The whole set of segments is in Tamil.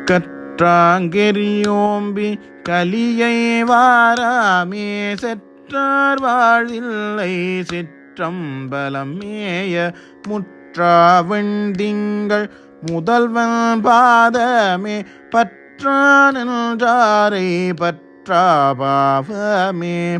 கற்றாங்கெரியோம்பி கலியை வாராமே செற்றார் வாழ்வில்லை சிற்றம்பலம் மேய முற்றாவெண்டிங்கள் முதல்வன் பாதமே பற்றா நின்றாரை பற்றாபாவமே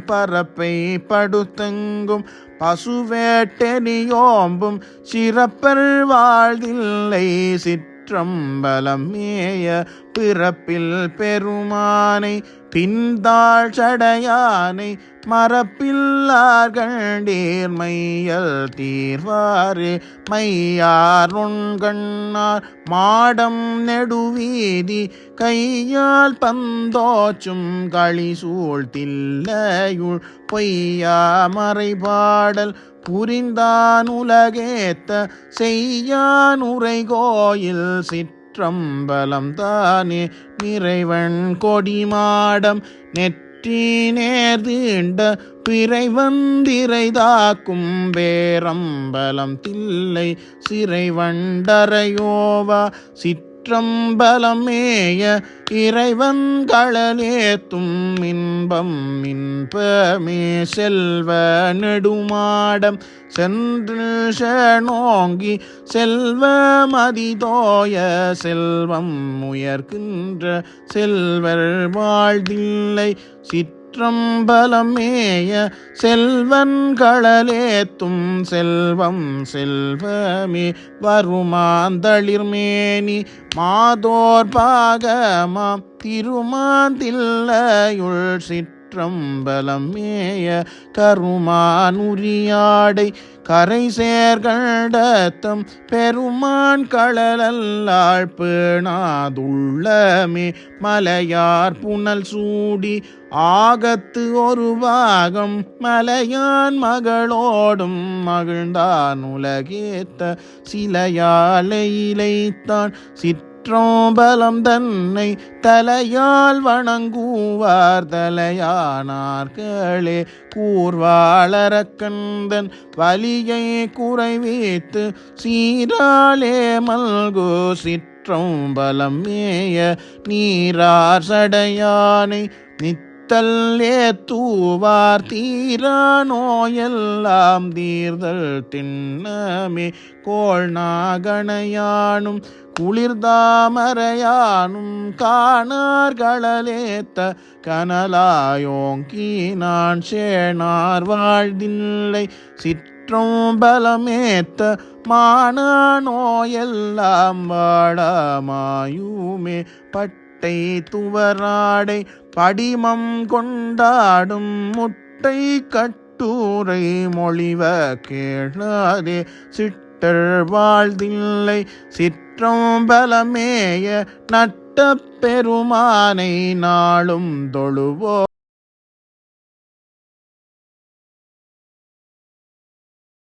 பரப்பை படுத்தெங்கும் பசுவேட்டெனியோம்பும் சிறப்பர் வாழ்தில்லை சிற்றம்பலம் மேய பிறப்பில் பெருமானை பின்தாழ் சடையானை மரப்பில்லார் கண்டீர் மையல் தீர்வாரே மையார் நுண்கண்ணார் மாடம் நெடுவீதி கையால் பந்தோச்சும் களிசூழ் தில்லையுள் பொய்யா மறைபாடல் புரிந்தான் உலகேத்த செய்யான் உரை கோயில் சிற்றம்பலம் தானே நிறைவன் கொடிமாடம் நெற்றி நேர்தீண்ட பிறை வந்திரை தாக்கும் வேரம்பலம் தில்லை சிறை வண்டரையோவா சிற்றம்பலம் மேய இறைவன் களலேத்தும் இன்பம் இன்பமே செல்வ நெடுமாடம் சென்று நோங்கி செல்வ மதிதோய செல்வம் உயர்கின்ற செல்வர் வாழ்தில்லை சிற்றம்பலம் மேய செல்வன் களலேத்தும் செல்வம் செல்வமே வருமாந்தளிர்மேனி மாதோர் பாகமாம் திருமாந்தில்லையுள் சிற்றம்பலம் மேய கருமானுரியாடை கரை சேர்கண்டத்தம் பெருமான் களலல்லாள் பேணாதுள்ளமே மலையார் புனல் சூடி ஆகத்து ஒரு பாகம் மலையான் மகளோடும் மகிழ்ந்தான் உலகேத்த சிலையாலை இலைத்தான் சிற்றம்பலம் தன்னை தலையால் வணங்குவார் தலையானார்களே கூர்வாளரக்கந்தன் வலியை குறைவித்து சீராலே மல்கு சிற்றம்பலம் மேய நீரார் சடையானை நித்தல்லே தூவார் தீரா நோயெல்லாம் தீர்தல் திண்ணமே கோள் நாகணையானும் குளிர்தாமரையானும் காணார்களேத்த கனலாயோங்கி நான் சேனார் வாழ்தில்லை சிற்றம்பலமேத்த மான நோயெல்லாம் வாடாமாயுமே பட்டை துவராடை படிமம் கொண்டாடும் முட்டை கட்டூரை மொழிவ கேளாதே சிட்டர் வாழ்தில்லை சிற்றம்பலமேய நட்ட பெருமானை நாளும் தொழுவோ